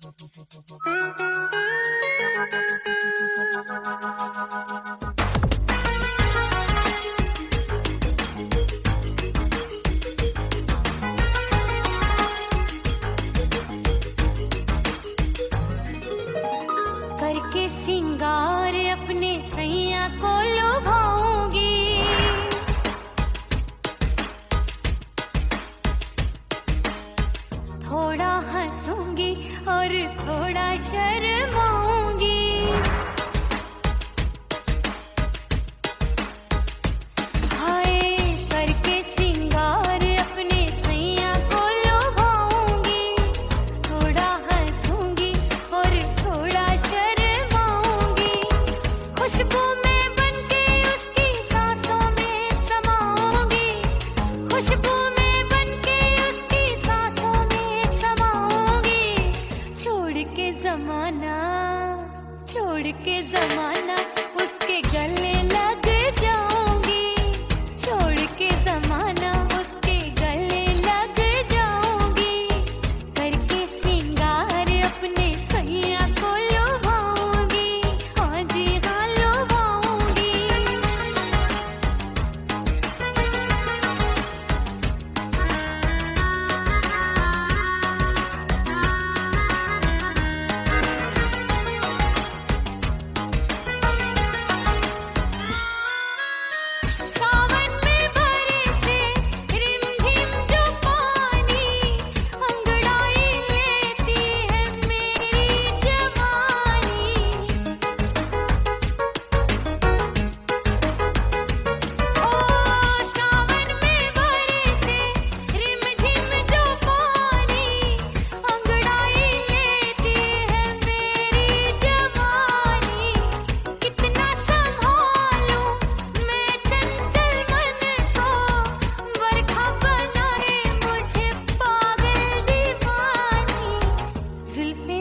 करके सिंगार अपने सैया को लुभाऊंगी, थोड़ा हंसूंगी और थोड़ा शर्माऊंगी। हाय करके सिंगार अपने सैया को लुभाऊंगी, थोड़ा हंसूंगी और थोड़ा शर्माऊंगी। खुशबू में बनके उसकी सांसों में समाऊंगी, खुशबू में बनके उसकी सांसों में समाऊंगी। छोड़ के जमाना उसके गले लग जाऊंगी, छोड़ के जमाना उसके गले लग जाऊंगी। करके सिंगार अपने सैया को लुभाऊंगी, हाँ जी हाँ लुभाऊंगी। सावन में बरसे रिमझिम जो पानी, अंगड़ाई लेती है मेरी जवानी। ओ सावन में बरसे रिमझिम जो पानी, अंगड़ाई लेती है मेरी जवानी। कितना संभालूं मैं चंचल मन को, बरखा बनाए मुझे पागल दीवानी। जुल्फे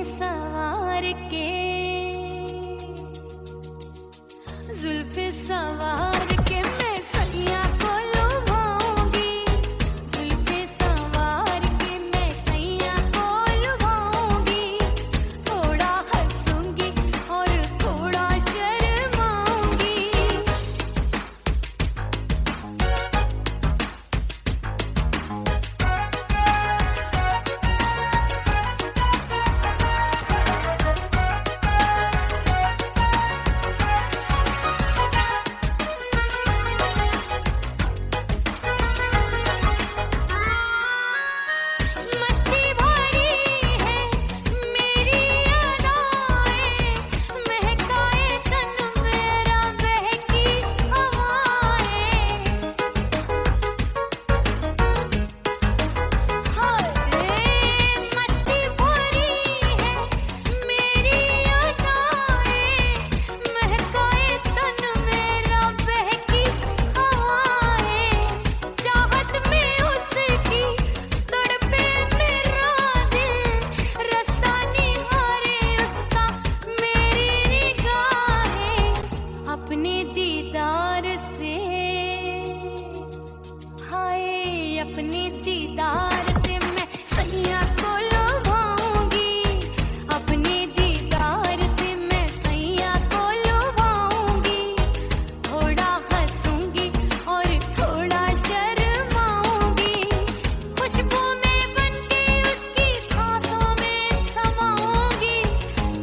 सवार के मैं सैया को लुभाऊंगी, जुल्फे सवार के मैं सैया को लुभाऊंगी। थोड़ा हंसूंगी और थोड़ा शर्माऊंगी। मस्ती भरी है मेरी अदाएं, महकाए तन मेरा बहकी हवाएं। हाय मस्ती भरी है मेरी अदाएं, महकाए तन मेरा बहकी हवाएं। चाहत में उसकी तड़पे मेरा दिल, रास्ता निहारे उसका मेरी निगाहें। अपने दीदार से हाय अपने दीदार से मैं सैया को लुभाऊंगी, अपने दीदार से मैं सैया को लुभाऊंगी। थोड़ा हंसूंगी और थोड़ा शर्माऊंगी। खुशबू में बनके उसकी सांसों में समाऊंगी,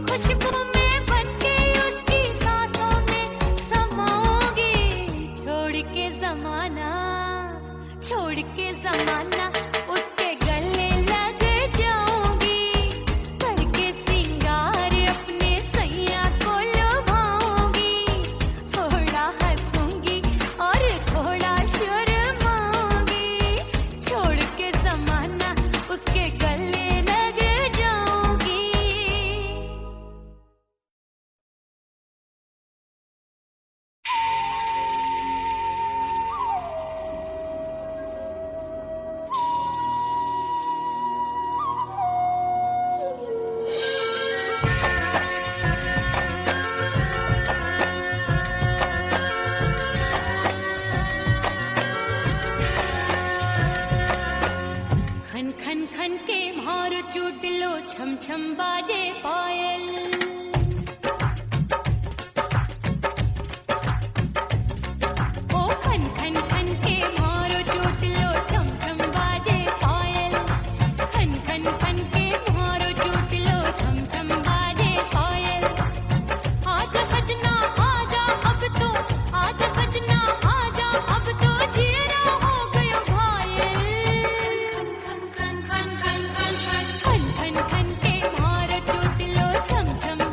खुशबू में बनके उसकी सांसों में समाऊंगी। छोड़ के जमाना उसके गले लग जाऊंगी। करके सिंगार अपने सैया को लुभाऊंगी, थोड़ा हंसूंगी और थोड़ा शर्माऊंगी। छोड़ के जमाना उसके गले लग जाऊंगी। खन के मारो चूट लो छम छम बाजे पायल ओ खन खन खन के मारो चूट लो छम छम बाजे पायल खन खन खन के मारो चूट लो छम छम बाजे पायल आजा सजना आजा अब तो आजा सजना आजा अब तो जीरा हो गयो घायल खन खन खन खन खन खन खन खन के मारो चूट लो छम छम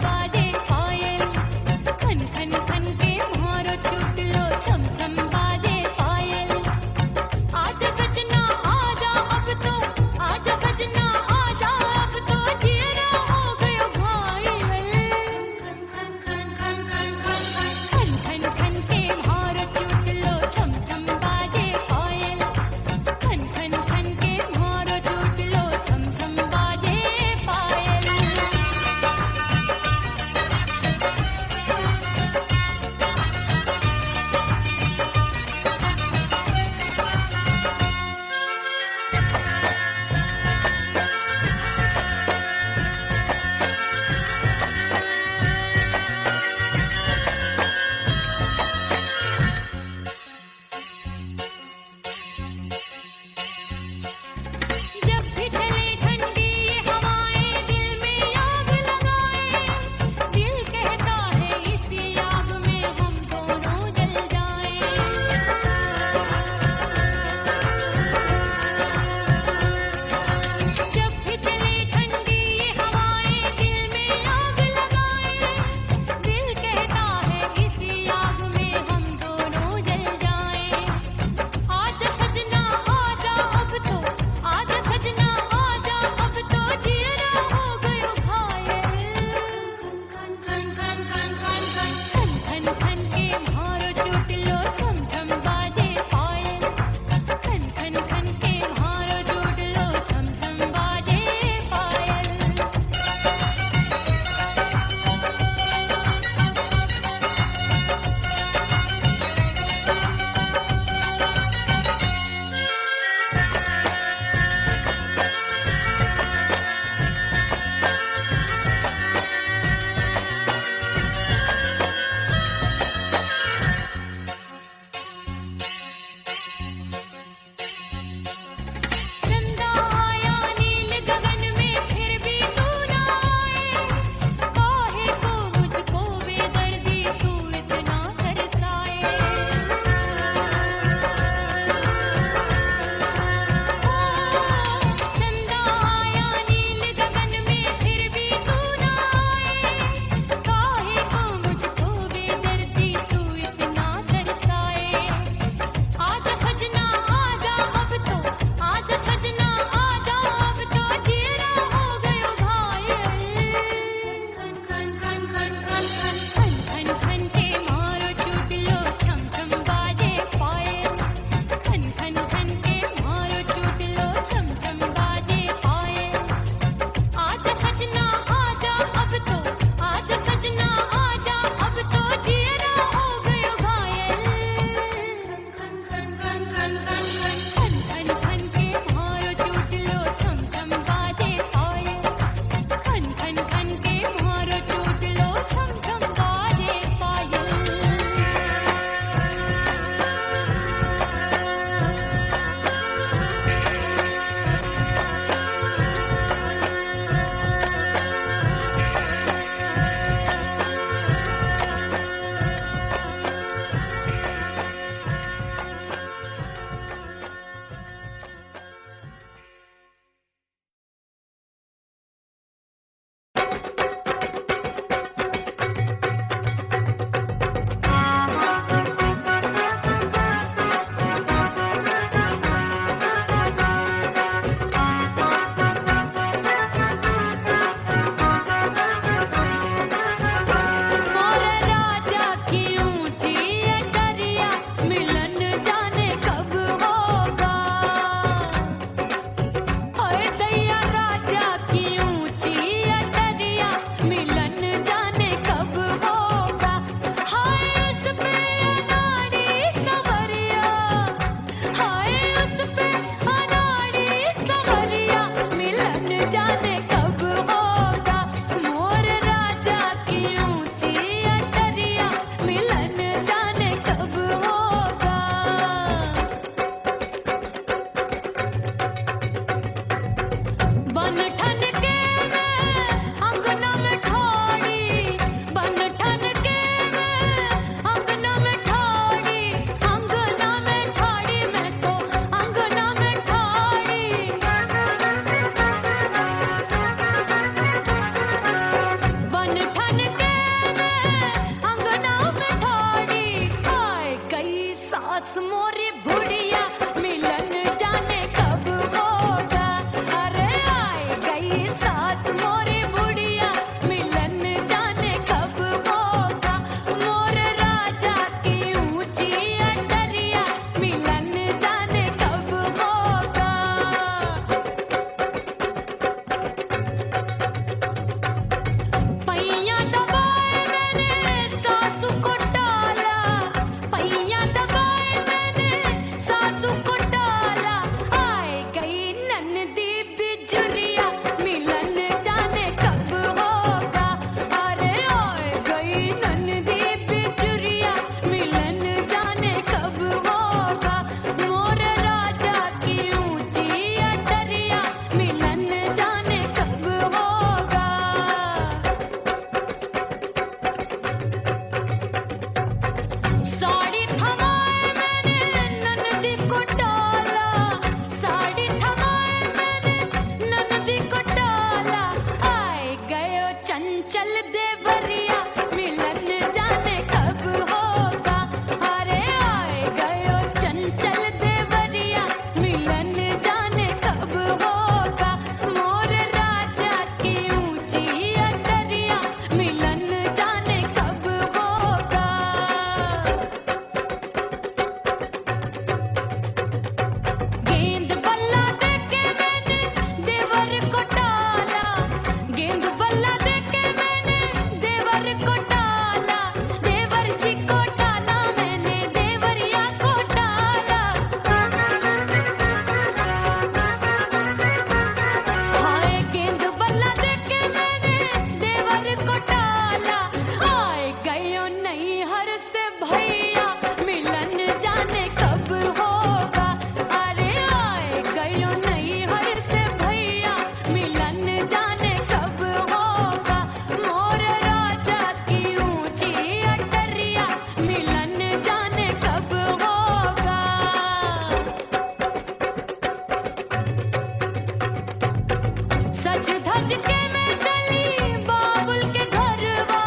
सज धज के मैं चली बाबुल के घरवा,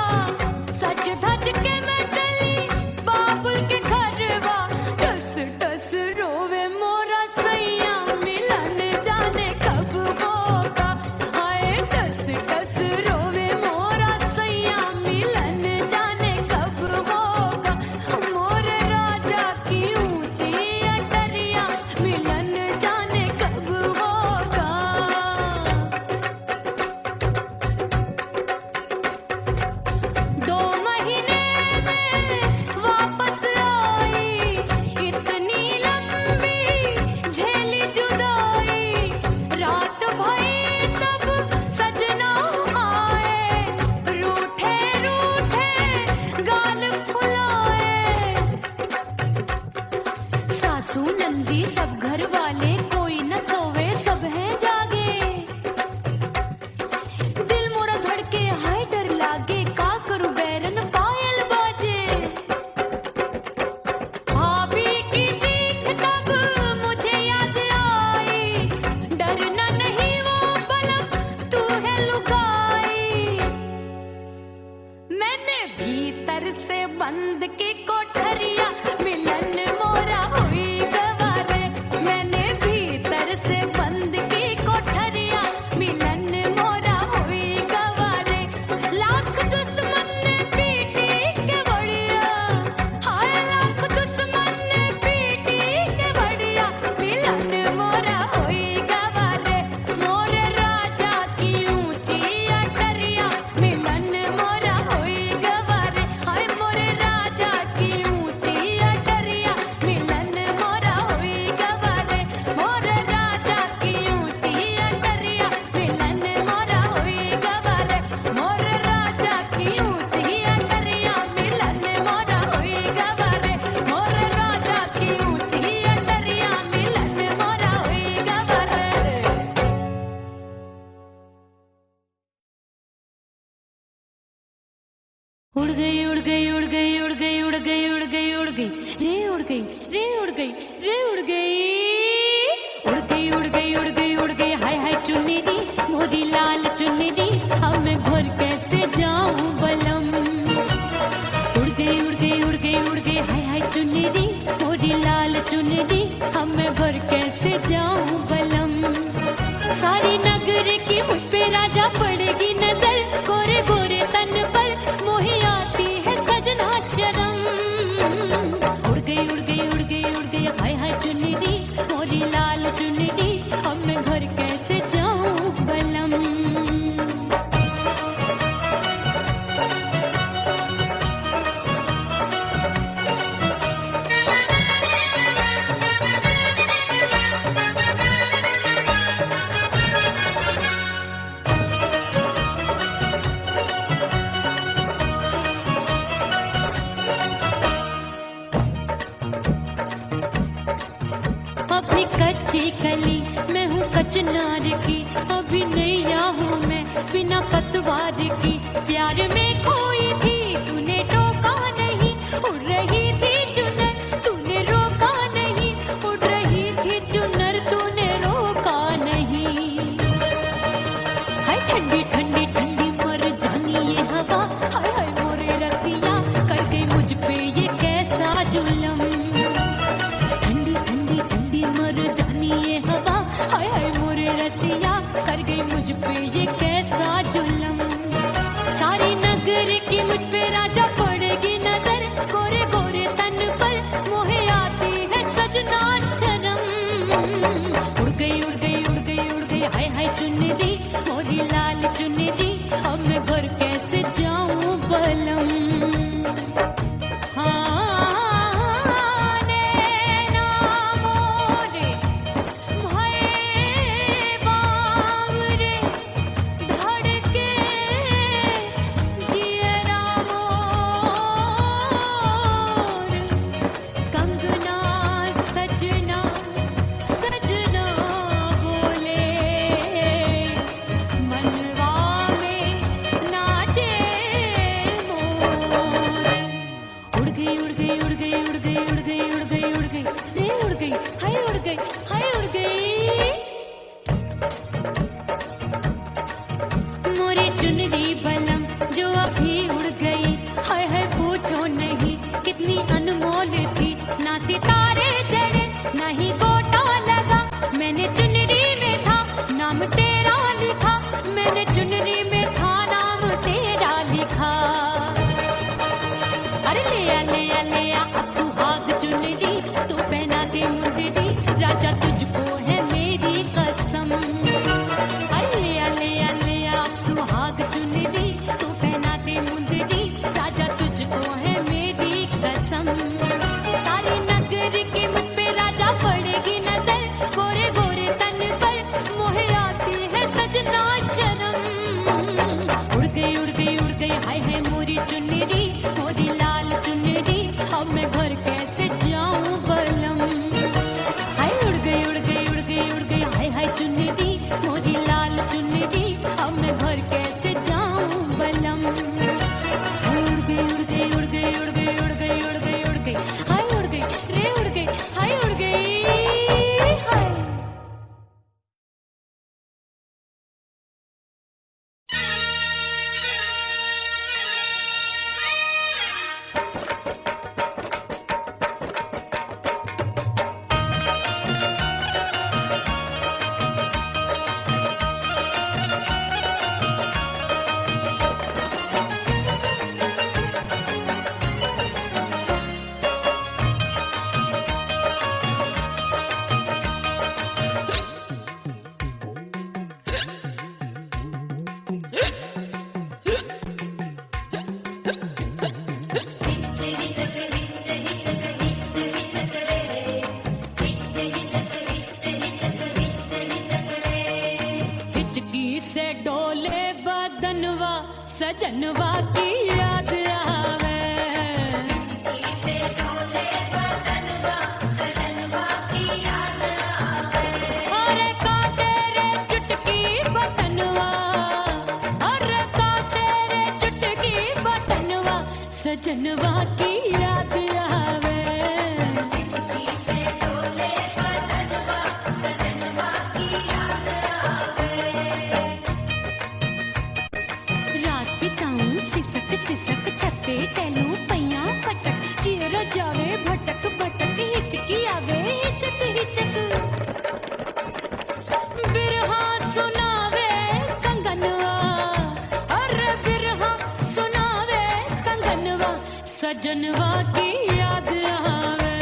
सज धज के मैं चली बाबुल के घरवा। टस टस रोवे मोरा सैया मिलन जाने कब होगा। हाय टस टस रोवे मोरा सैया मिलन जाने कब होगा। मोरे राजा की ऊंची अटरिया मिलन जाने कब होगा। 2 महीने में वापस आई, इतनी लंबी झेली जुदाई। रात भई तब सजना आए, रूठे रूठे गाल फुलाए। सासू नंदी सब घर वाले कोई न सोवे सब हैं जागे। दिल मोरा धड़के हाय डर लागे, का करूं बैरन पायल बाजे। भाभी की चीख तब मुझे याद आई, डरना नहीं वो बलम तू है लुगाई। मैंने भीतर से बंद की कोठरिया मिलन मोरा हुई गवारे। मैंने भीतर से बंद की कोठरिया मिलन मोरा हुई गवारे। लाख दुश्मन ने पीटी के बढ़िया, हाय लाख दुश्मन ने पीटी के बढ़िया। मिलन मोरा हुई गवारे, मोरे राजा की ऊंची अटरिया मिलन मोरा हुई गवारे। हाय मोरे राजा की ऊंची अटरिया मिलन मोरा हुई गवारे। मोरे राजा की ऊंची अटरिया मिलन मोरा हुई गवारे। मोरे राजा की ऊंची अटरिया मिलन मोरा हुई गवारे। मोरे राजा की ऊंची अटरिया मिलन मोरा हुई गवारे। उड़ गई उड़ गई उड़ गई उड़ गई उड़ गई उड़ गई उड़ गई रे उड़ गई रे उड़ गई रे उड़ गई उड़ गई उड़ गई उड़ गई उड़ गई। हाय हाय चुन्नी मोरी लाल चुन्नी, अब मैं घर कैसे जाऊं बलम। उड़ गई उड़ गई उड़ गई उड़ गई हाय हाय चुन्नी मोरी लाल चुन्नी, अब मैं घर कैसे जाऊं बलम। सारी नगर की मुझ पे राजा पड़ेगी नजर, गोरे गोरे तन पर मोही आती है सजना शर्म। उड़ गई उड़ गई उड़ गई उड़ गई हाय हाय चुन्नी मोरी लाल चुन्नी, अब मैं घर कैसे जाऊं बलम। अभी कच्ची कली मैं हूँ कचनार की, अभी नैया हूँ मैं बिना पतवार की। प्यार में खोई थी तूने टोका नहीं, उड़ रही थी चुनर तूने रोका नहीं। उड़ रही थी चुनर तूने रोका नहीं। हाय ठंडी ठंडी ठंडी मर जानी ये हवा, हाय हाय मोरे रसिया कर गई मुझ पे ये कैसा जुलम। ठंडी ठंडी ठंडी मर जानी ये हवा, हाय हाय मोरे रसिया कर गई मुझ पे ये कैसा जुलम। सारी नगर की मुझ पे राजा पड़ेगी नजर, गोरे गोरे तन पर मोहे आती है सजना शर्म। उड़ गई उड़ गई उड़ गई उड़ गई हाय हाय चुन्नी मोरी लाल चुन्नी, अब मैं घर कैसे जाऊं बलम। जियरा चुनरी बलम जो अभी उड़ गई, हाय हाय पूछो नहीं कितनी अनमोल थी। ना सितारे जड़े ना ही गोटा लगा, मैंने चुनरी में था नाम तेरा लिखा, मैंने चुनरी में था नाम तेरा लिखा। अरे ले आ अब सुहाग चुनरी, तू पहना दे मुंदरी, राजा तुझको है मेरी कसम। अरे ले आ अब सुहाग चुनरी, तू पहना दे मुंदरी, राजा तुझको है मेरी कसम। सारी नगरी की मुझ पे राजा पड़ेगी नजर, गोरे गोरे तन पर मोहे आती है सजना शर्म। उड़ गई हाय हाय मोरी चुनरी, मोरी लाल चुनरी, अब मैं घर कैसे जाऊं बलम। हाय उड़ गई हाय हाय चुनरी, मोरी लाल चुनरी, अब मैं घर कैसे जाऊं बलम। उड़ गई हाय उड़ गई रे उड़ गई हाय उड़ गई हाय। हिचकी से डोले बदनवा, सजनवा की याद आवे। अरे का तेरे चुटकी बटनवा, अरे का तेरे चुटकी बटनवा, सजनवा की याद आवे। रात बिताऊं सिसक सिसक, छत पे टहलूं पैया पटक, चेहरा जावे भटक भटक, हिचकी आवे हिचक हिचक। बिरहा सुनावे कंगनवा, अरे बिरहा सुनावे कंगनवा, सजनवा की याद आवे।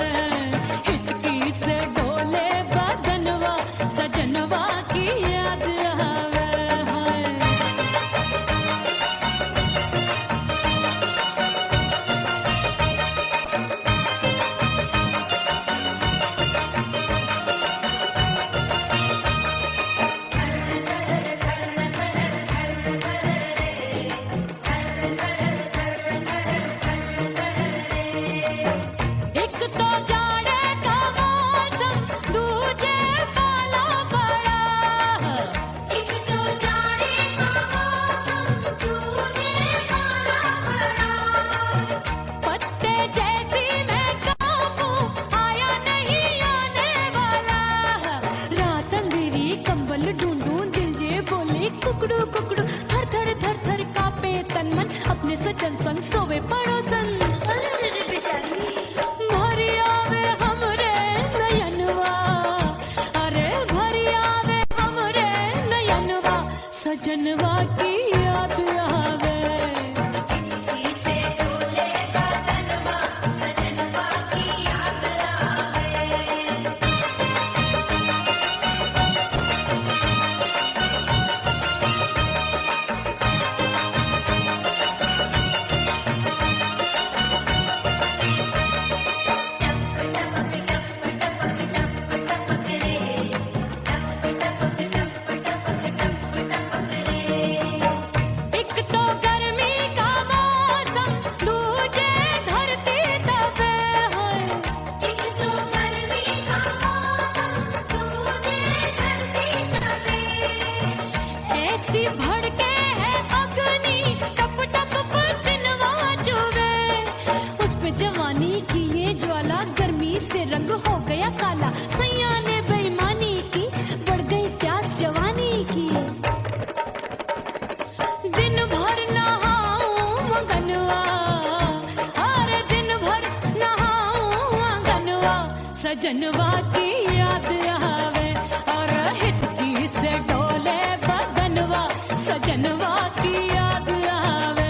हिचकी से डोले बदनवा, सजनवा की याद आवे। हाय एक तो जाड़े का मौसम, दूजे काला पड़ा। एक तो जाड़े का मौसम, दूजे काला पड़ा। पत्ते जैसी मैं कांपूं, आया नहीं आने वाला। रात अंधेरी कंबल ढूंढूं, दिल ये बोले कुकड़ू कुकड़ू, थर थर कांपे तन मन, अपने सजन संग सोवे पड़ोसन। भरी आवे हमरे नयनवा, अरे भरी आवे हमरे नयनवा, सजनवा की याद आवे। दिन सजनवा की याद आवे और हिचकी से डोले बदनवा सजनवा की याद आवे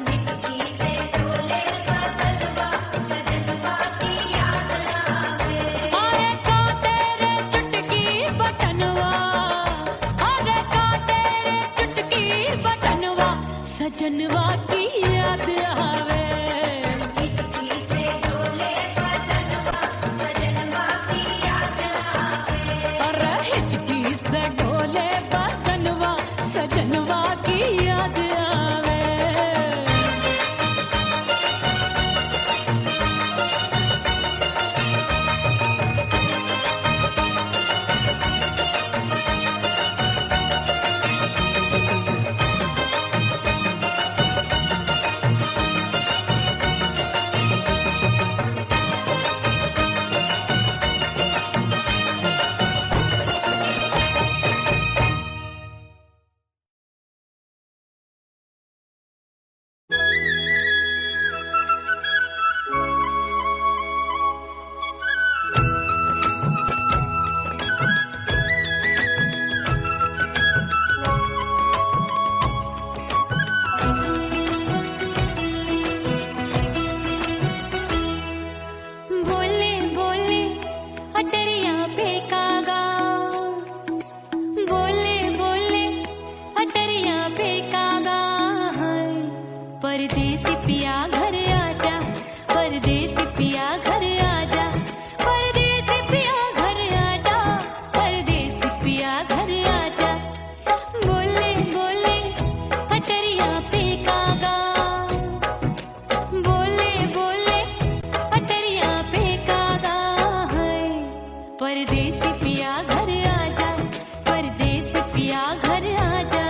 हिचकी से डोले बदनवा सजनवा की याद आवे अरे का तेरे चुटकी बटनवा अरे का तेरे चुटकी बटनवा सजनवा की याद आवे सजनवा की याद आवे परदेसी पिया घर आजा परदेसी पिया घर आजा परदेसी पिया घर आजा परदेसी पिया घर आजा बोले बोले अटरिया पे कागा बोले बोले अटरिया पे कागा है परदेसी पिया घर आजा परदेसी पिया घर आजा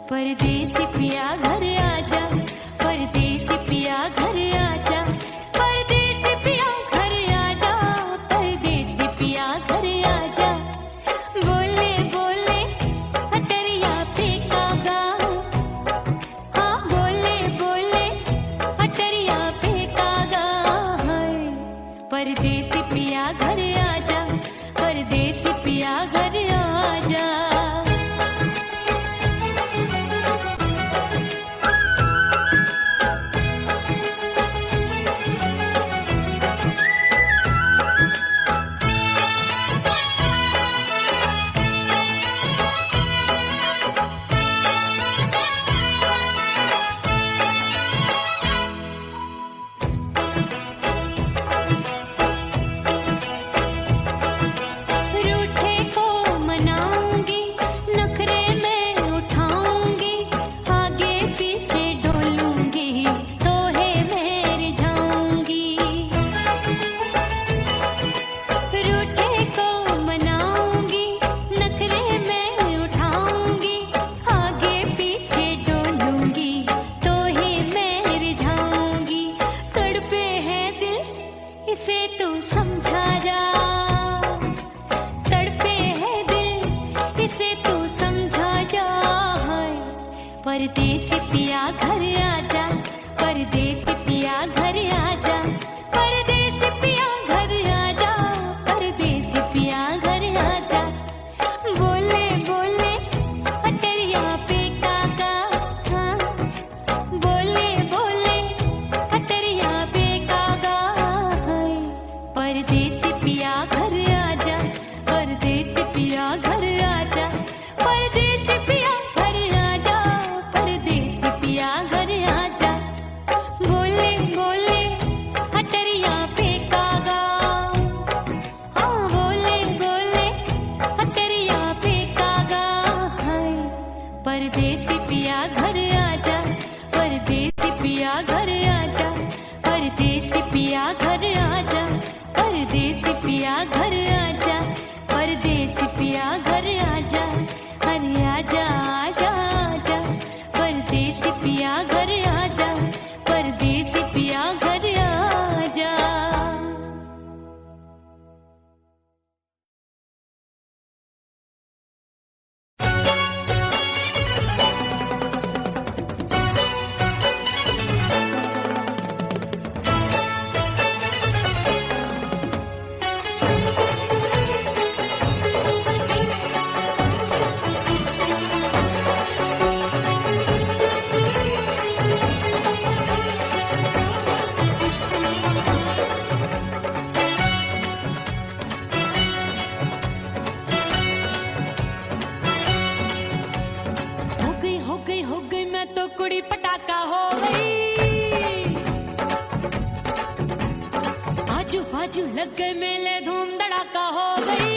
परदेसी पिया घर आजा परदेसी पिया घर आजा परदेसी पिया घर आजा परदेसी पिया घर आजा बोले बोले अटरिया पे कागा हाँ बोले बोले अटरिया पे कागा है परदेसी पिया घर आजा परदेसी पिया घर आजा इसे तू समझा जा तड़पे है दिल इसे तू समझा जा परदेसी पिया घर आजा परदेसी पिया घर आजा परदेसी पिया घर आजा परदेसी पिया घर आजा बोले बोले अटरिया पे कागा हाँ बोले बोले अटरिया पे कागा लग गए मेले धूम धड़ाका हो गई।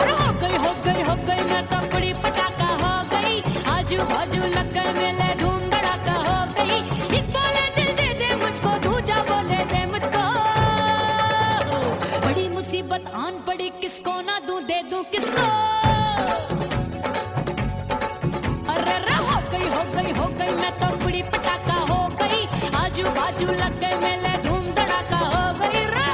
अरे हो गई मैं तो बड़ी पटाखा हो गई। आजू बाजू लग गए मेले धूम धड़ाका हो गई। एक बोले दिल दे दे मुझको, दूजा बोले दे मुझको। बड़ी मुसीबत आन पड़ी, किसको ना दूं दे दूं किसको। अरे हो गई मैं तो बड़ी पटाखा हो गई। आजू बाजू लग गए मेले धूम धड़ाका हो गई रे।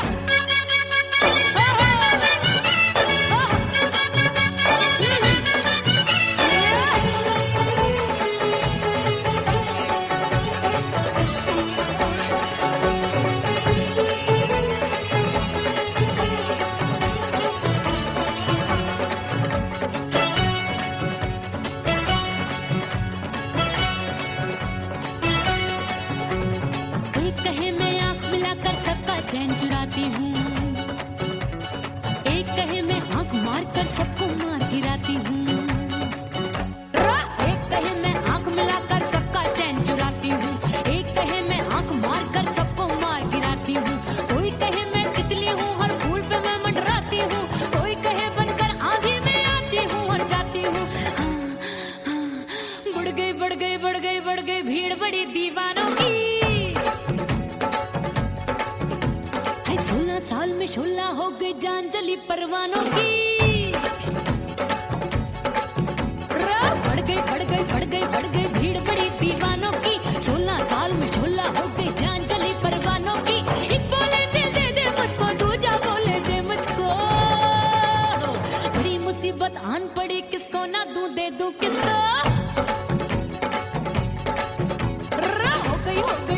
एक कहे मैं आंख मिलाकर सबका चैन चुराती हूँ, एक कहे मैं आंख मारकर सबको मार गिराती हूँ। एक कहे मैं आंख मिलाकर सबका चैन चुराती हूँ, एक कहे मैं आंख मारकर सबको मार गिराती हूँ। कोई कहे मैं तितली हूँ, हर फूल पे मैं मंडराती हूँ। कोई कहे बनकर आंधी में आती हूँ और जाती हूँ। बढ़ गई भीड़ बड़ी दीवानों की। 16 साल में शोला हो गई जान जली परवानों की। बढ़ गई भीड़ बड़ी दीवानों की। 16 साल में शोला हो गई जान जली परवानों की। एक बोले दिल दे दे मुझको, दूजा बोले दे मुझको। बड़ी मुसीबत आन पड़ी, किसको ना दूं दे दूं किसको।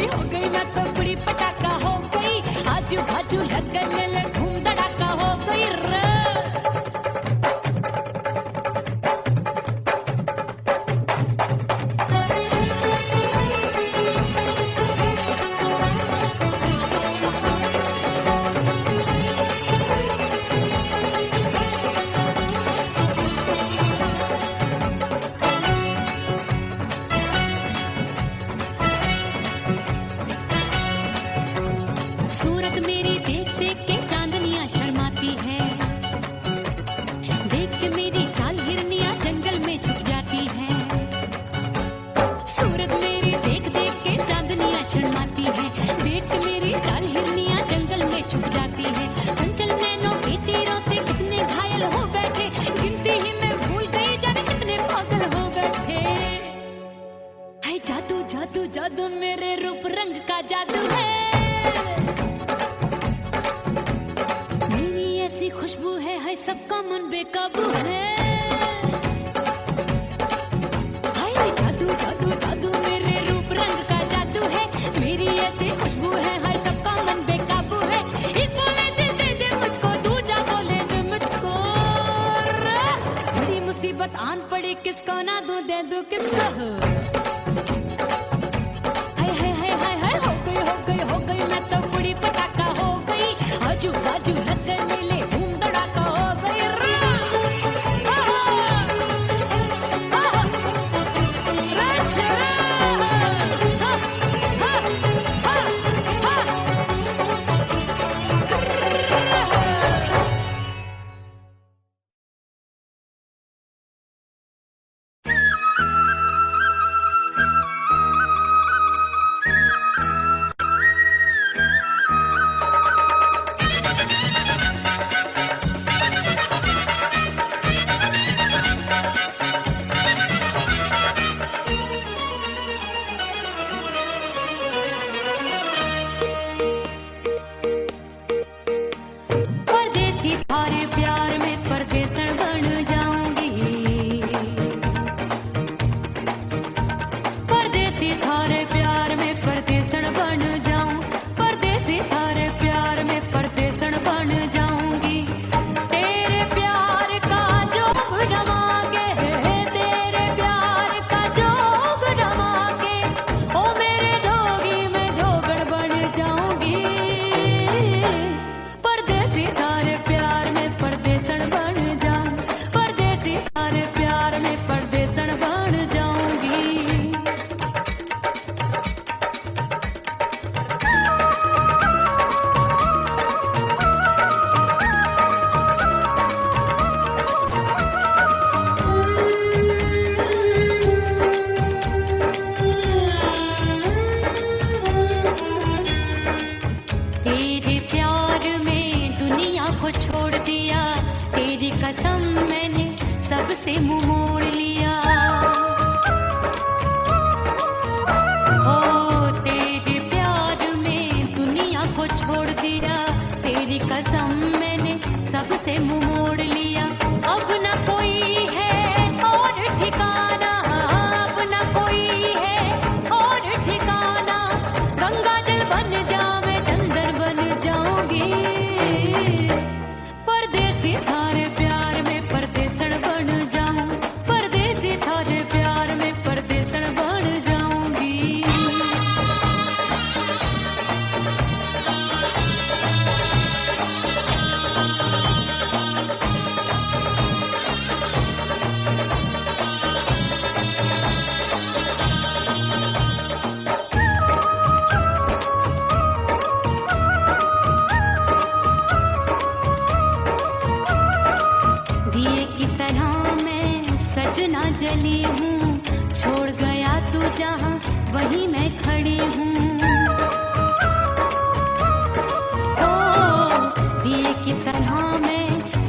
हो गई मैं तो बड़ी पटाखा हो गई। आजू बाजू लग गए मेले धूम धड़ाका हो गई रे। सूरत मेरी देख देख के चांदनियां शर्माती है। देख के मेरी चाल हिरनियां जंगल में छुप जाती है। सूरत मेरी देख देख के चांदनियां शर्माती है। देख के मेरी चाल हिरनियां जंगल में छुप जाती है। चंचल नैनों के तीरों से कितने घायल हो बैठे, गिनती ही मैं भूल गई जाने कितने पागल हो बैठे। है जादू जादू जादू मेरे रूप रंग का जादू है। खुशबू है सबका मन बेकाबू है। हाय जादू जादू जादू मेरे रूप रंग का जादू है। मेरी ऐसी खुशबू है, हाय सबका मन बेकाबू है। एक बोले दिल दे दे मुझको, दूजा बोले दे मुझको। बड़ी मुसीबत आन पड़ी, किसको ना दूं दे दूं किसको। हो गई मैं तो बड़ी पटाखा हो गई। आजू बाजू लग गए मेले धूम धड़ाका हो गई रे। सबसे मुंह मोड़ लिया। हो तेरे प्यार में दुनिया को छोड़ दिया, तेरी कसम मैंने सबसे मुंह मोड़ लिया। अब न कोई है और ठिकाना, अब न कोई है और ठिकाना। गंगा जल बन जावे चंदन बन जाऊंगी, परदेसी थारे प्यार में परदेसण बन जाऊं, परदेसी थारे प्यार में परदेसण बन जाऊंगी। दिए की तरह मैं सजना जली हूँ, छोड़ गया तू जहाँ वहीं मैं खड़ी हूँ। ओ दिए की तरह मैं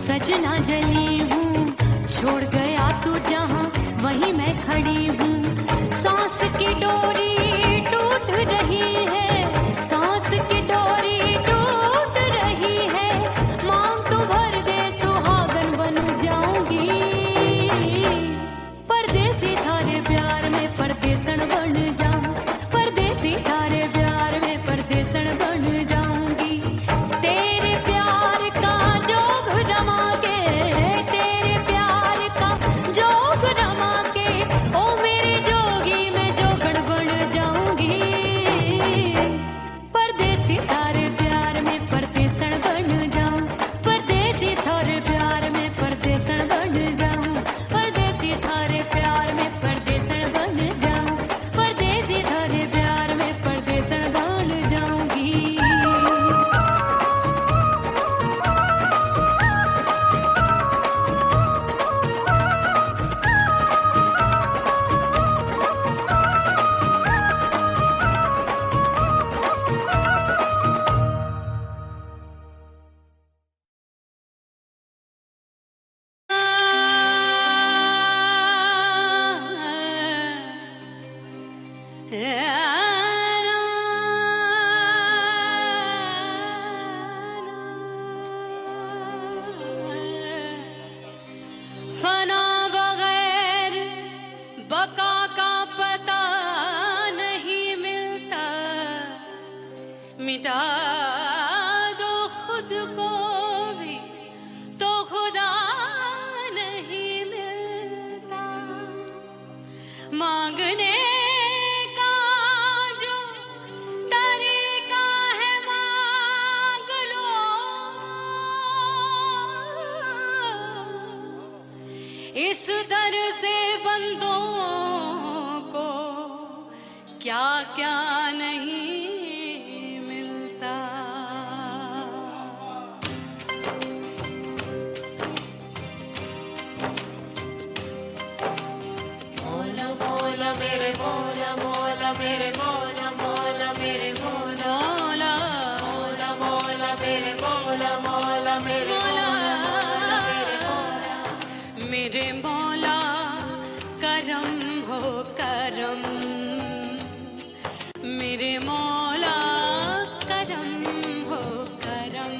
सजना जली हूँ, छोड़ गया तू जहाँ वहीं मैं खड़ी हूँ। सांस की डोरी टूट रही है, सांस की डोरी टूट रही है। मांग तू भर दे सुहागन बन जाऊंगी, परदेसी थारे प्यार में परदेसण बन जाऊं, परदेसी थारे प्यार में परदेसण बन जाऊंगी। तेरे प्यार का जोग रमा के, तेरे प्यार का जोग रमा के, ओ मेरे जोगी मैं जोगण बन जाऊंगी, परदेसी थारे प्यार में परदेसण बन जाऊं, परदेसी थारे प्यार में परदेसण बन जाऊं, परदेसी थारे प्यार में परदेसण बन जाऊं, परदेसी थारे प्यार में परदेसण बन जाऊंगी। फना बगैर बका का पता नहीं मिलता, मिटा दो खुद को भी तो खुदा नहीं मिलता। मांगने का जो तरीका है मांग लो, इस दर से बंदों को क्या क्या नहीं मिलता। मौला मौला मेरे मौला मौला मेरे मौला मौला मेरे मौला मौला मौला मेरे मौला मौला मेरे मौला मेरे मौला मेरे मौला करम हो करम, मेरे मौला करम हो करम,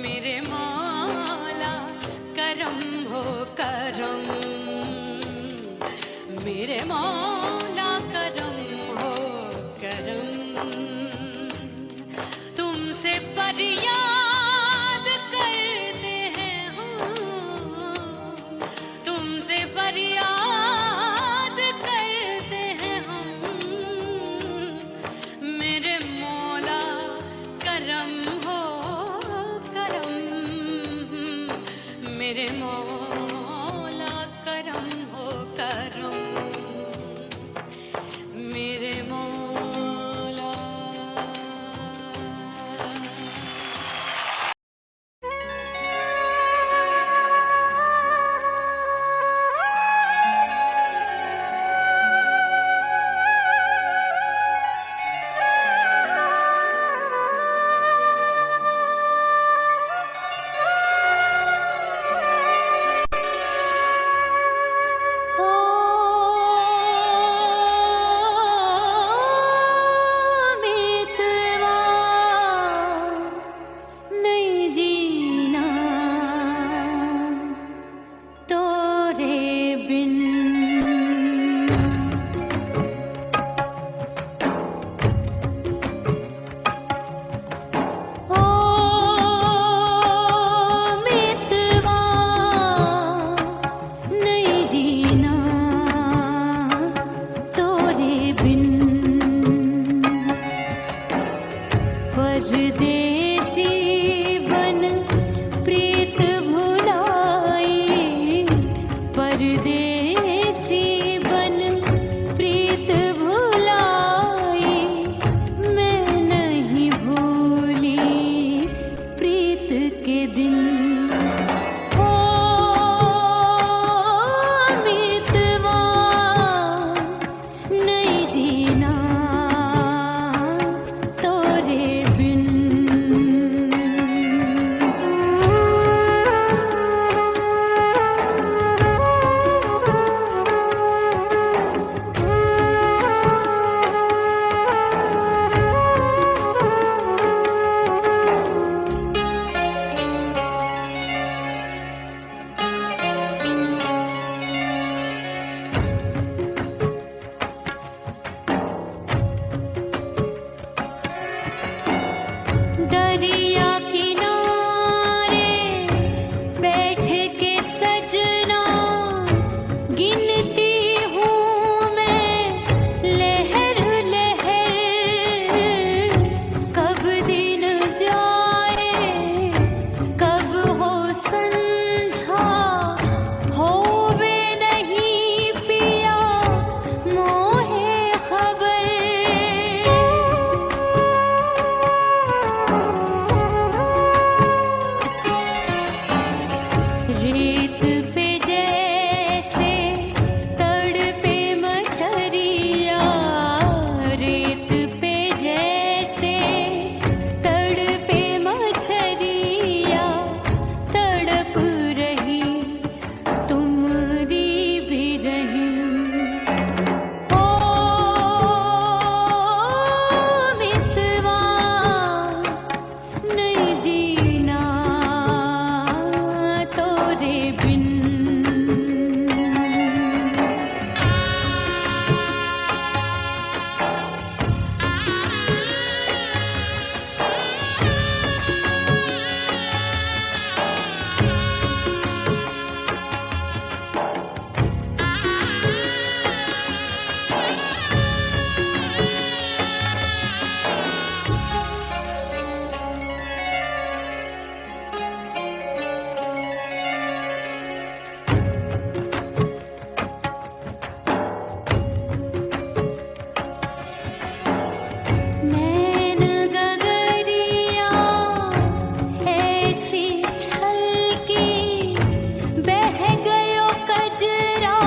मेरे मौला करम हो करम, मेरे मौला करम हो करम। तुमसे फरियाद करते हैं हम, तुमसे फरियाद करते हैं हम, मेरे मौला करम हो करम, मेरे मौला करम हो करम, मेरे मौला। दरिया किनारे बैठ के सजना गिनती हूँ मैं लहर लहर, कब दिन जाए कब हो संझा, होवे नहीं पिया मोहे खबर। रेत पे जैसे तड़पे मछरिया, रेत पे जैसे तड़पे मछरिया, तड़प रही तुम्हारी भी रही। ओ मितवा नहीं जीना तोरे बिन। नैन गगरिया ऐसी छलकी, बह गयो कजरा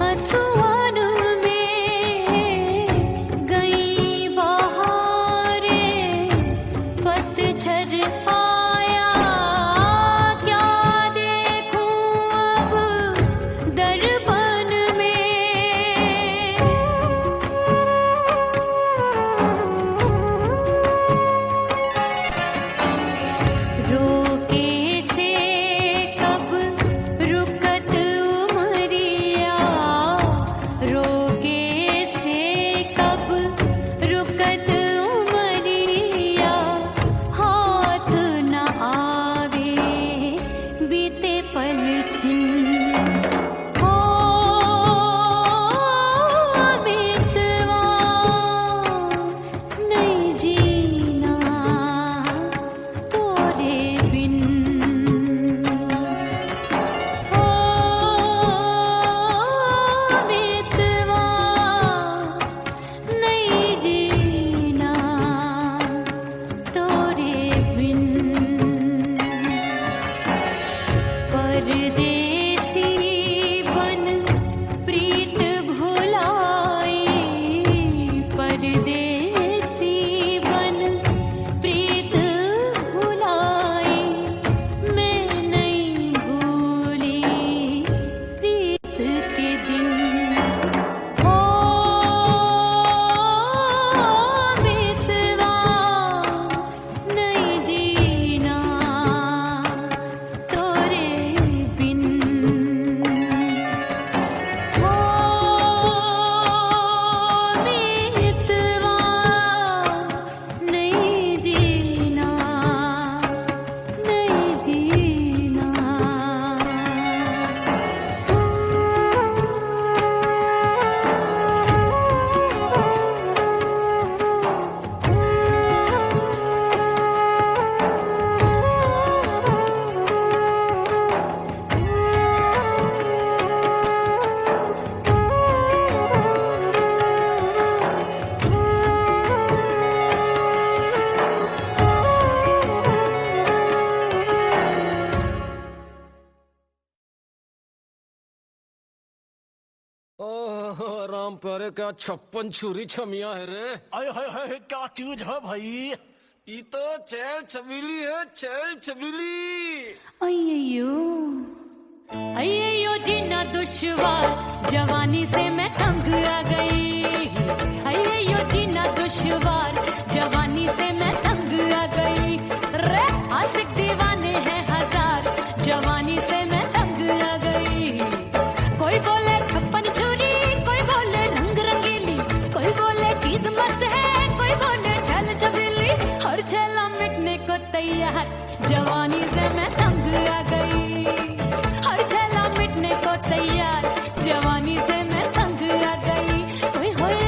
आंसुओं में। गई बहारें पतझर आया, क्या देखूं अब दर्पण में। रोके से कब रुकत उमरिया, रोके से कब रुकत उमरिया, हाथ न आवे बीते पल छिन। ओ मितवा नहीं जीना तोरे बिन। ओ मितवा नहीं जीना तोरे बिन। परदेसी बन प्रीत भुलाई, परदेसी बन प्रीत भुलाई, मैं नहीं भूली प्रीत के दिन। ओ मितवा नहीं जीना तोरे बिन। ओ मितवा नहीं जीना, नहीं जीना। ओह राम प्यारे, क्या 56 छुरी छमिया है रे। हाय हाय हाय, क्या चीज है भाई? ये तो चैल छबीली है, चैल छबीली। अय्यो अय्यो जीना दुश्वार, जवानी से मैं तंग आ गई। अय्यो जीना दुश्वार, जवानी से मैं तंग आ गई। रे आशिक दीवाने हैं हजार, जवानी से मैं तंग आ गई। कोई बोले 56 छुरी, कोई बोले रंग रंगीली, कोई बोले चीज मस्त है, कोई बोले छल छबीली। हर छला मिट तैयार, जवानी से मैं तंग आ गई। हर झेला मिटने को तैयार, जवानी से मैं तंग आ गई। ओए होए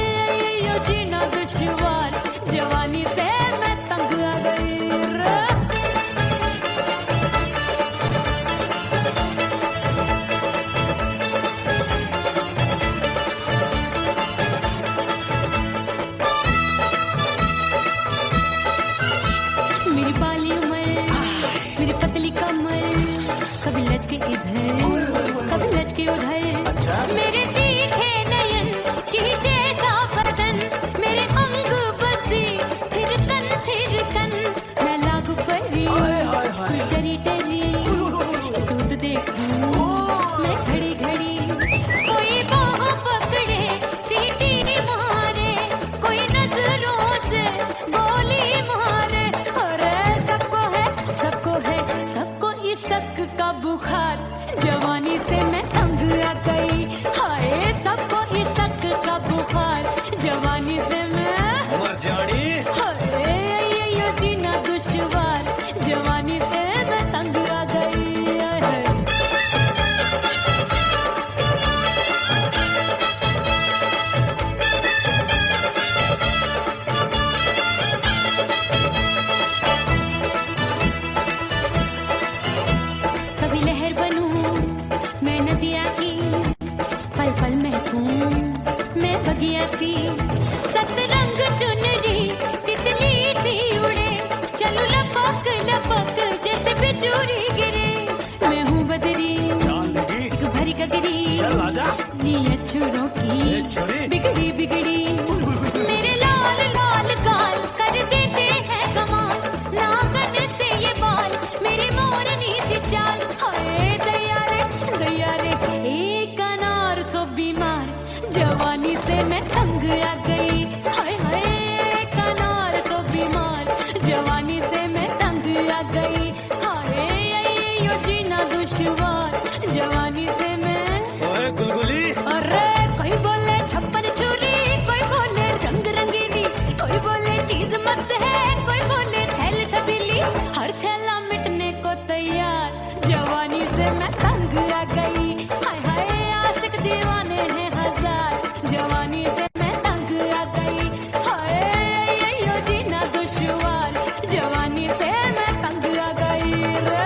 यो जीना दुश्वार, जवानी से मैं तंग आ गई रे। मेरी बाली उम्र, मेरी पतली कमर, कभी लचके इधर कभी लचके उधर। मेरे तीखे नयन, शीशे सा बदन, मेरे अंग बसी थिरकन। मैं लागू परी, डरी डरी, दूध देखूं मैं घड़ी घड़ी। कोई बाहों पकड़े, सीटी मारे, कोई नजरों से गोली मारे। अरे सबको इसक का बुखार, जवानी से मैं तंग आ गई। हाय सबको इसक का बुखार, जवानी से मैं मर जानी। हाय यो जीना दुश्वार, जवानी से मैं तंग आ गई। हाय। कभी लहर बनूं मैं नदिया की, पल पल महकूं मैं बगिया सी। सतरंग चुनरी तितली सी उड़े, चलूं लपक लपक जैसे बिजुरी गिरे। मैं हूँ बदरी, जान लगी। एक भरी गगरी, चल आजा। नीयत छुरों ए की छोरी। बिगड़ी बिगड़ी। मेरे लाल लाल गाल कर देते हैं कमाल, नागन से ये बाल मेरी मोरनी सी चाल। हाय दया रे एक अनार सो बीमार, जवानी से मैं तंग आ गई। हाय हाय एक अनार सो बीमार, जवानी से मैं तंग आ गई। हाय यो जीना दुश्वार, जवानी से मैं। ओए गुलगुली। अरे कोई बोले छप्पन छुरी, कोई बोले रंग रंगीली, कोई बोले चीज मस्त है, कोई बोले छैल छबीली। हर छैला मिटने को तैयार, जवानी से मैं तंग आ गई। हाय हाय आशिक दीवाने हैं हजार, जवानी से मैं तंग आ गई। हाय यो जीना दुश्वार, जवानी से मैं तंग आ गई रे।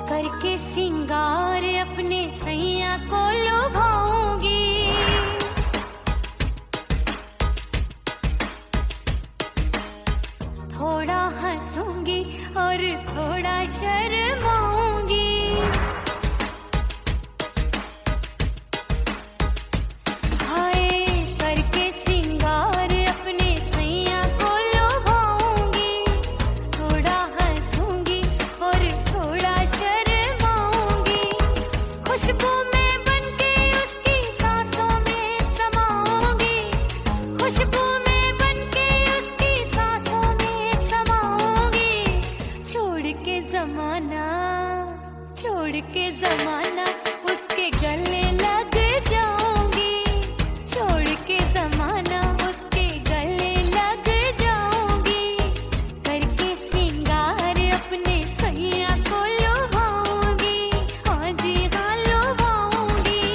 करके सिंगार अपने सैया को लुभाऊंगी। थोड़ा हंसूंगी और थोड़ा शर्माऊंगी। हाय करके सिंगार अपने सैया को लुभाऊंगी। थोड़ा हंसूंगी और थोड़ा शर्माऊंगी। खुशबू में बनके उसकी सांसों में समाऊंगी। खुशबू में बनके उसकी सांसों में समाऊंगी। छोड़ के जमाना उसके गले लग जाऊंगी। छोड़ के जमाना उसके गले लग जाऊंगी। करके सिंगार अपने सैया को लुभाऊंगी। हाँ जी हाँ लुभाऊंगी।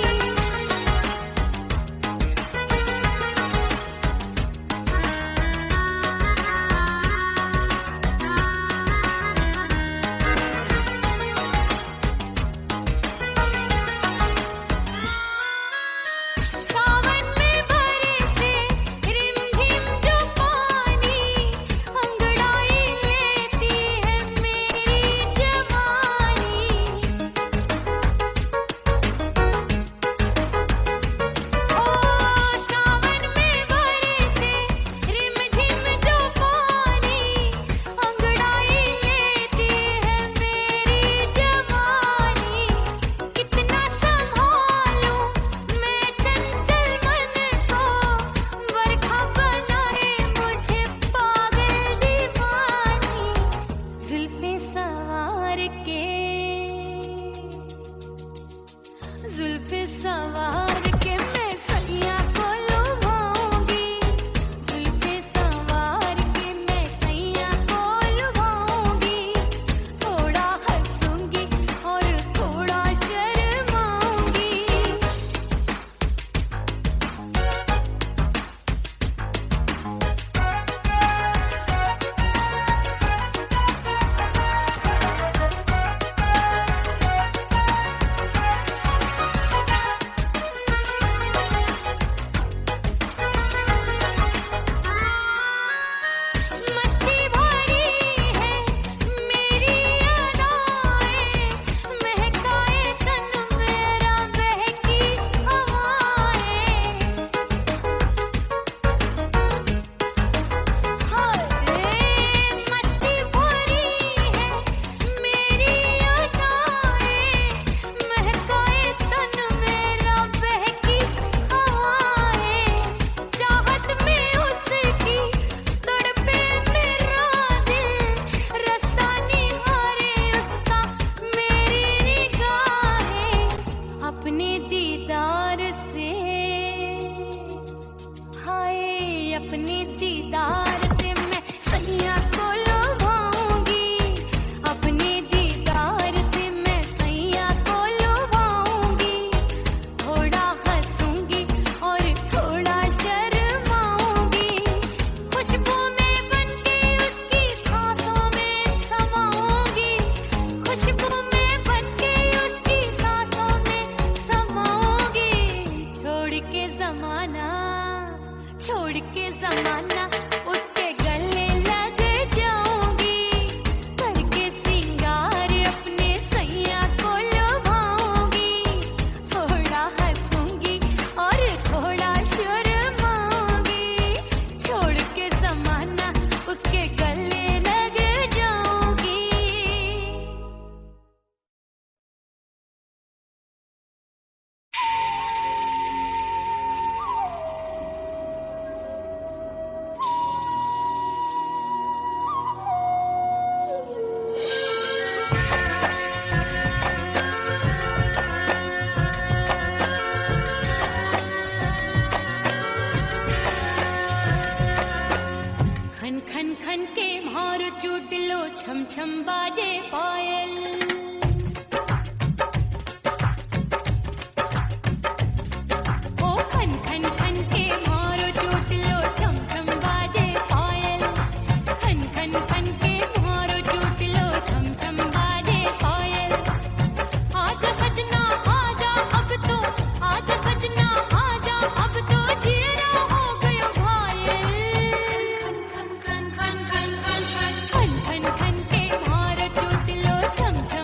छम छम बाजे पायल। ओ खन खन खन के मारो चोट लो छम छम बाजे पायल। खन खन खन के मारो चोट लो छम छम बाजे पायल। आजा सजना आजा अब तो, आजा सजना आजा अब तो जीरा हो गयो घायल। खन खन खन खन खन खन खन खन खन के मारो चोट लो छम छम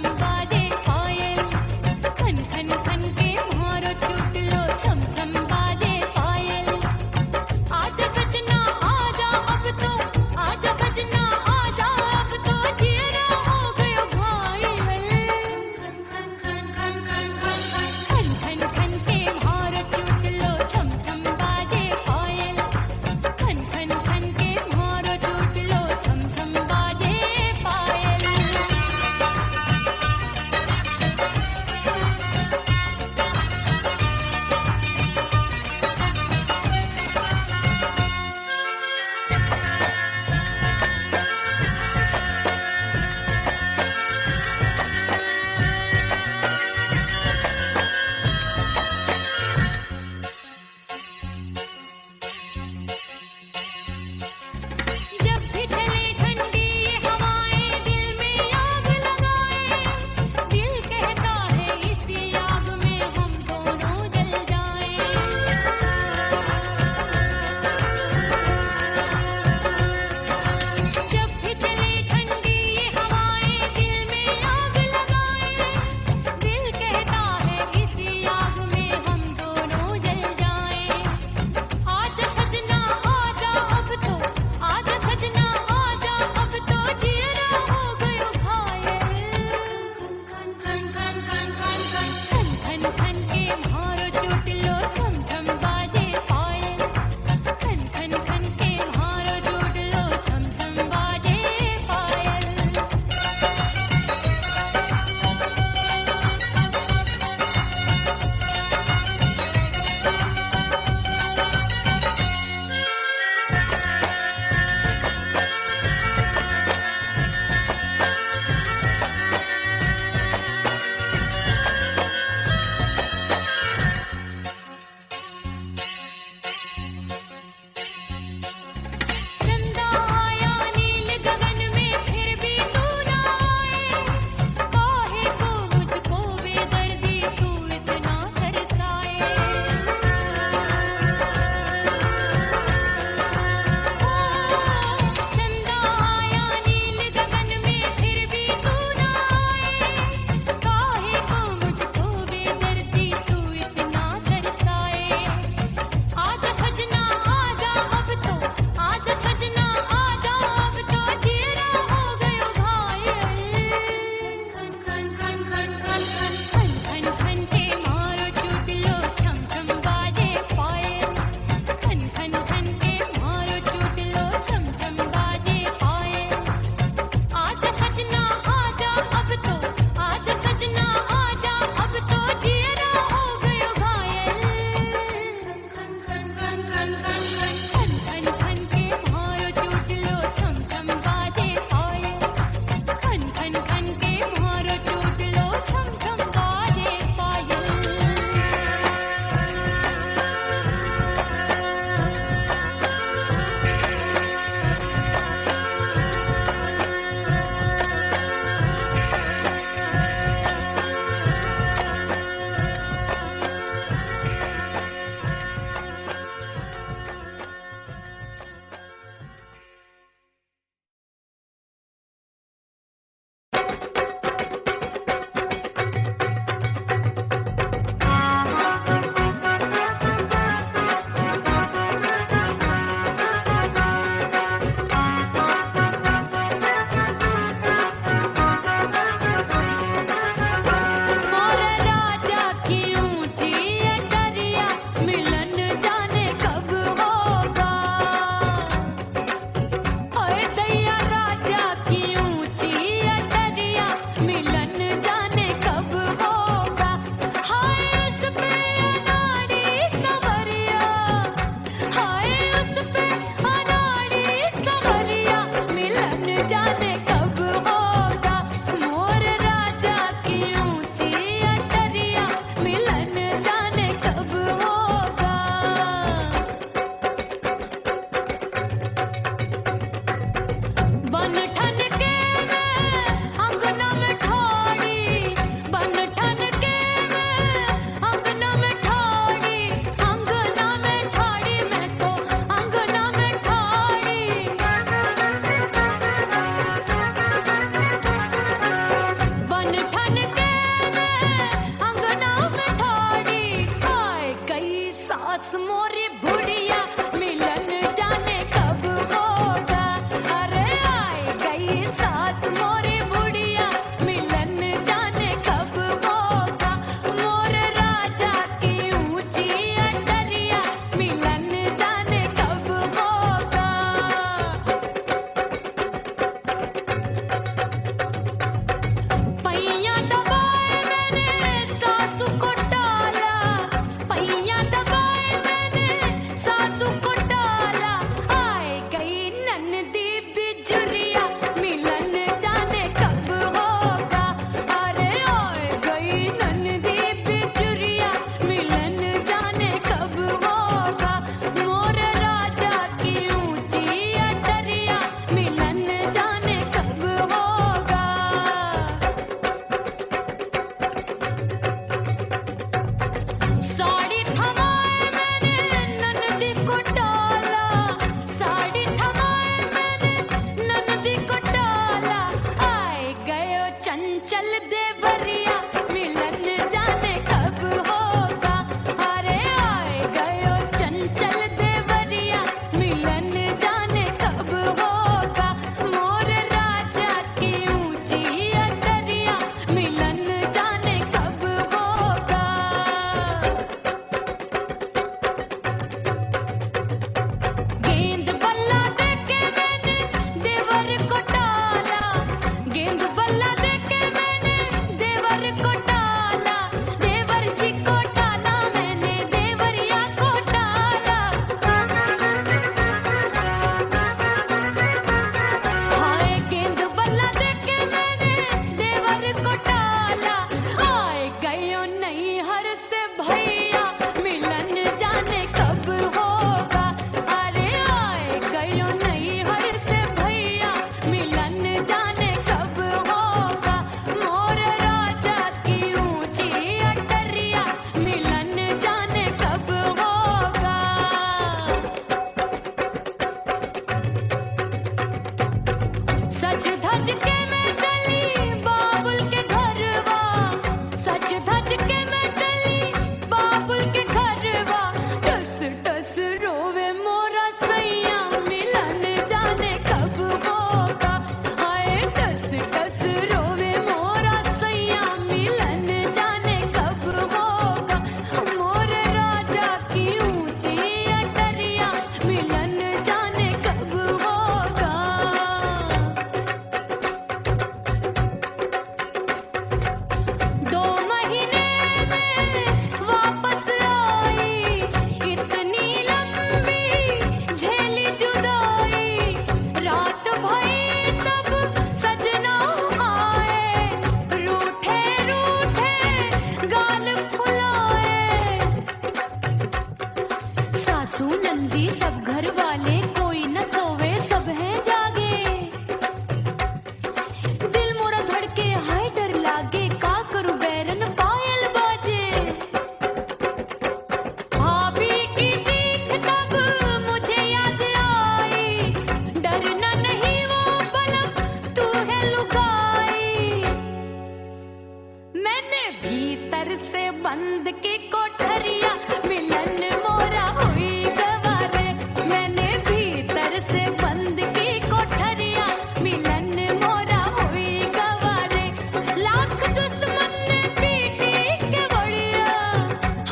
की कोठरिया मिलन मोरा हुई गवारे मैंने भीतर से बंद की कोठरिया मिलन मोरा हुई गवारे लाख दुश्मन ने पीटी के बढ़िया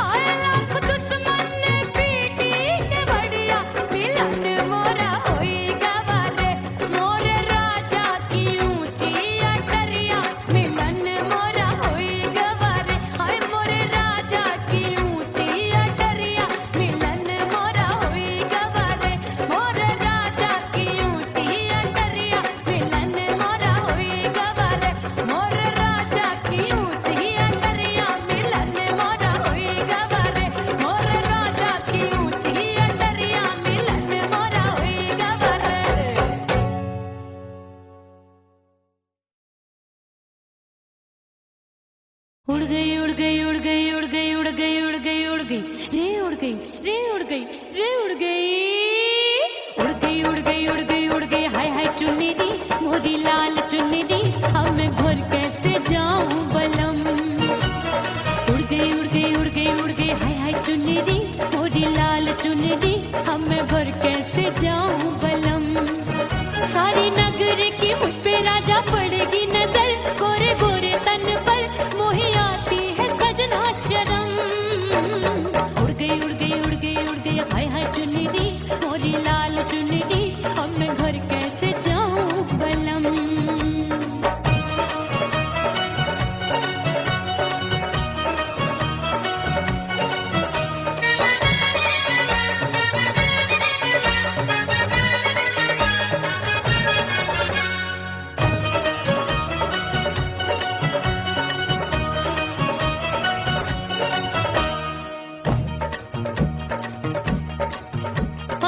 हाय लाख दुश्मन ने पीटी के बढ़िया मिलन मोरा हुई गवारे मोरे राजा की ऊंची अटरिया मिलन मोरा हुई गवारे हाय मोरे राजा की ऊंची अटरिया मिलन मोरा हुई गवारे मोरे राजा की ऊंची अटरिया मिलन मोरा हुई गवारे मोरे राजा की ऊंची अटरिया मिलन मोरा हुई गवारे मोरे राजा की ऊंची अटरिया मिलन मोरा हुई गवारे उड़ गई उड़ गई उड़ गई उड़ गई उड़ गई उड़ गई उड़ गई रे उड़ गई रे उड़ गई रे उड़ गई उड़ गई उड़ गई उड़ गई उड़ गई हाय हाय चुन्नी दी मोरी लाल चुन्नी दी अब मैं घर कैसे जाऊं बलम उड़ गई उड़ गई उड़ गई उड़ गई हाय हाय चुन्नी दी मोरी लाल चुन्नी दी अब मैं घर कैसे जाऊं बलम सारी नगर की मुझ पे राजा पड़ेगी नजर गोरे गोरे तन पर मोही आती है सजना शर्म उड़ गई उड़ गई उड़ गई उड़ गई हाय हाय चुन्नी दी मोरी लाल चुन्नी दी अब मैं घर कैसे जाऊं बलम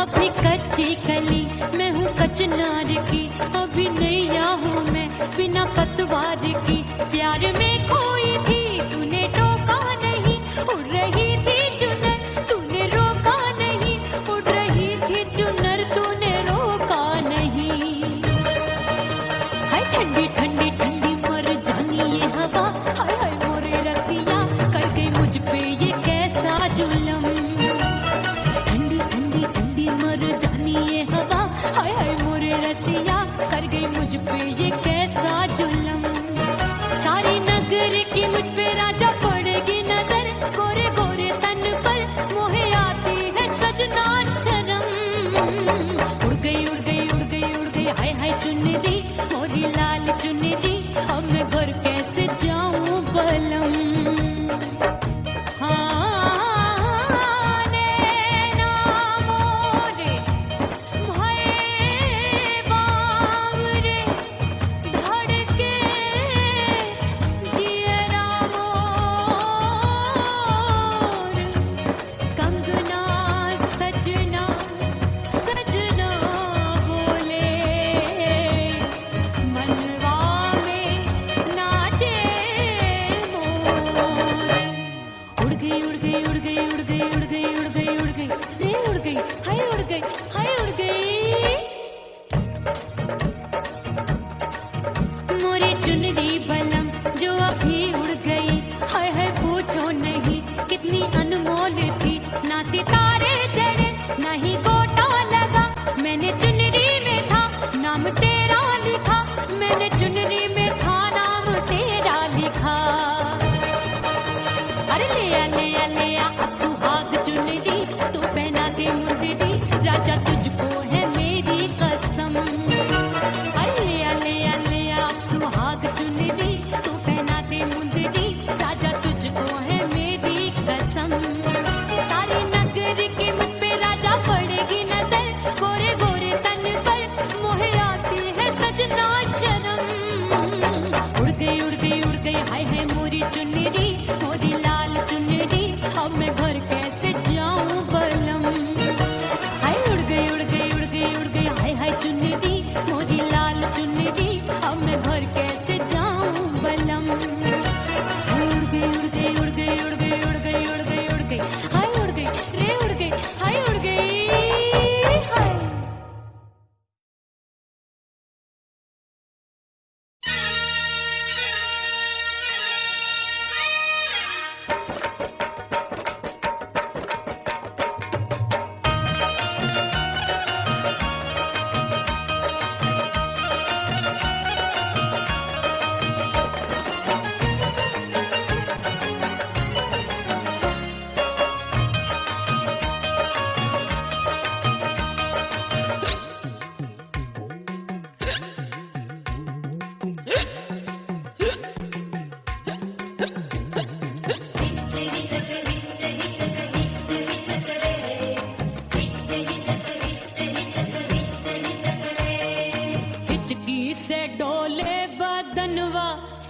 अभी कच्ची कली मैं हूँ कचनार की अभी नैया हूँ मैं बिना पतवार की प्यार में खोई थी तूने टोका नहीं उड़ रही थी चुनर तूने रोका नहीं उड़ रही थी चुनर तूने रोका नहीं हाय ठंडी ठंडी ठंडी मर जानी ये हवा हाय हाय मोरे रतिया कर गई मुझ पे ये कैसा जुलम ठंडी ठंडी ठंडी मर जानी ये हवा हाय हाय मोरे रतिया कर गई मुझ पे ये कैसा जुलम सारी नगर की मुझ पे राजा पड़ेगी नजर गोरे गोरे तन पर मोहे आती है सजना शर्म उड़ गई उड़ गई उड़ गई उड़ गई हाय हाय चुन्नी दी मोरी लाल चुन्नी दी अब मैं घर कैसे जाऊं बलम हाँ नैना मोरे भये बावरे धड़के जियरा मोर कंगना सजना सजना बोले मनवा में नाचे मोर उड़ गई उड़ गई उड़ गई उड़ गई उड़ गई उड़ गई उड़ गई रे उड़ गई हाय उड़ गई हाय उड़ गई मोरी चुनरी बलम जो अभी उड़ गई हाय हाय पूछो नहीं कितनी अनमोल थी ना सितारे चढ़े ना ही गोटा लगा मैंने चुनरी में था नाम तेरा लिखा मैंने चुनरी में था नाम तेरा लिखा अरे ले आ अब सुहाग चुनरी तू पहना दे मुंदरी राजा तुझको है मेरी कसम अरे ले आ अब सुहाग चुनरी तू पहना दे मुंदरी राजा तुझको है मेरी कसम सारी नगरी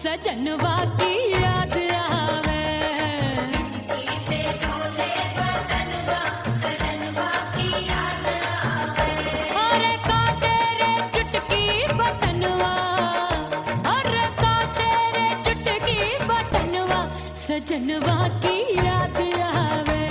सजनवा की याद आवे। अरे का तेरे चुटकी बटनवा, अरे का तेरे चुटकी बटनवा, सजनवा की याद आवे।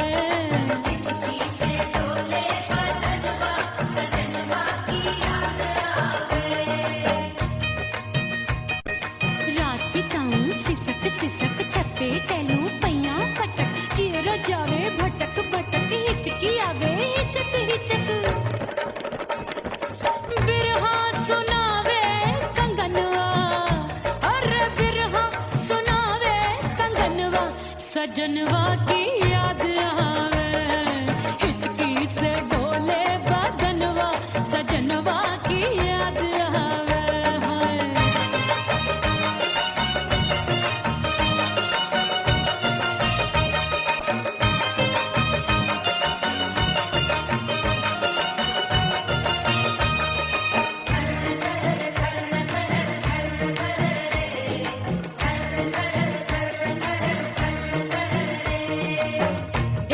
रात बिताऊं सिसक सिसक छत पे टहलूं पैयां पटक, चेहरा जावे भटक भटक, हिचकी आवे हिचक हिचक। बिरहा सुनावे कंगनवा, अरे बिरहा सुनावे कंगनवा, सजनवा की याद आवे। हिचकी से डोले बदनवा, सजनवा की याद आवे। हाय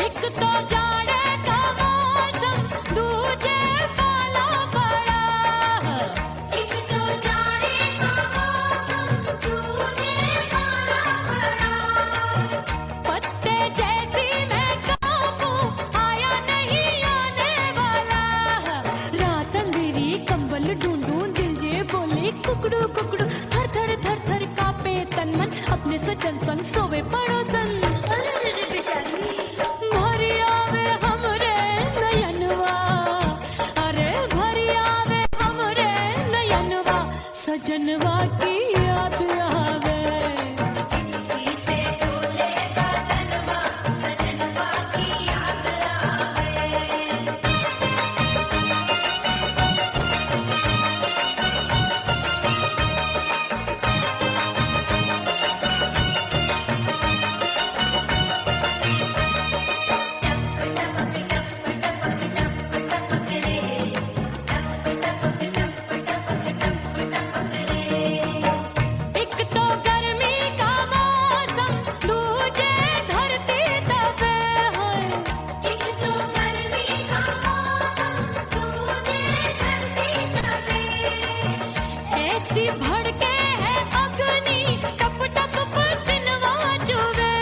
एक तो जाड़े का मौसम, दूजे पाला पड़ा। एक तो जाड़े का मौसम, दूजे पाला पड़ा। पत्ते जैसी मैं कांपूं, आया नहीं आने वाला। रात अंधेरी कंबल ढूंढूं, दिल ये बोले कुकड़ू कुकड़ू। थर थर थर थर कांपे तन मन, अपने सजन संग सोवे पड़ोसन। भरी आवे हमरे नयनवा, अरे भरी आवे हमरे नयनवा, सजनवा की याद आवे। एक तो गर्मी का मौसम, दूजे धरती तपे है। एक तो गर्मी का मौसम, दूजे धरती तपे। ऐसी भड़के है अग्नि, टप टप पसीनवा चुभे।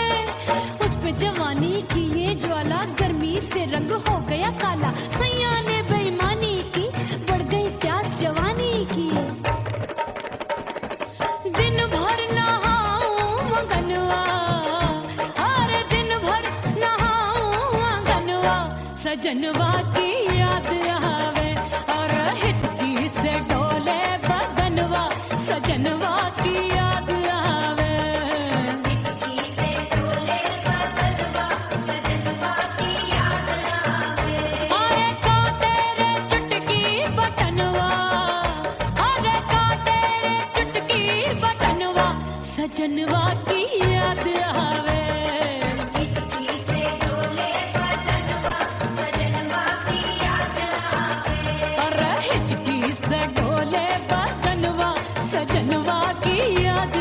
उस पे जवानी की ये ज्वाला, गर्मी से रंग हो गया काला। सैया ने बेईमानी की, बढ़ गई प्यास जवानी की। दिन भर नहाऊं आंगनवा, अरे दिन भर नहाऊं आंगनवा, सजनवा की याद आवे। और हिचकी से डोले बदनवा, सजनवा की याद आवे। अरे का तेरे चुटकी बटनवा, अरे का तेरे चुटकी बटनवा, सजनवा की याद आवे। अरे हिचकी से डोले बदनवा, सजनवा की याद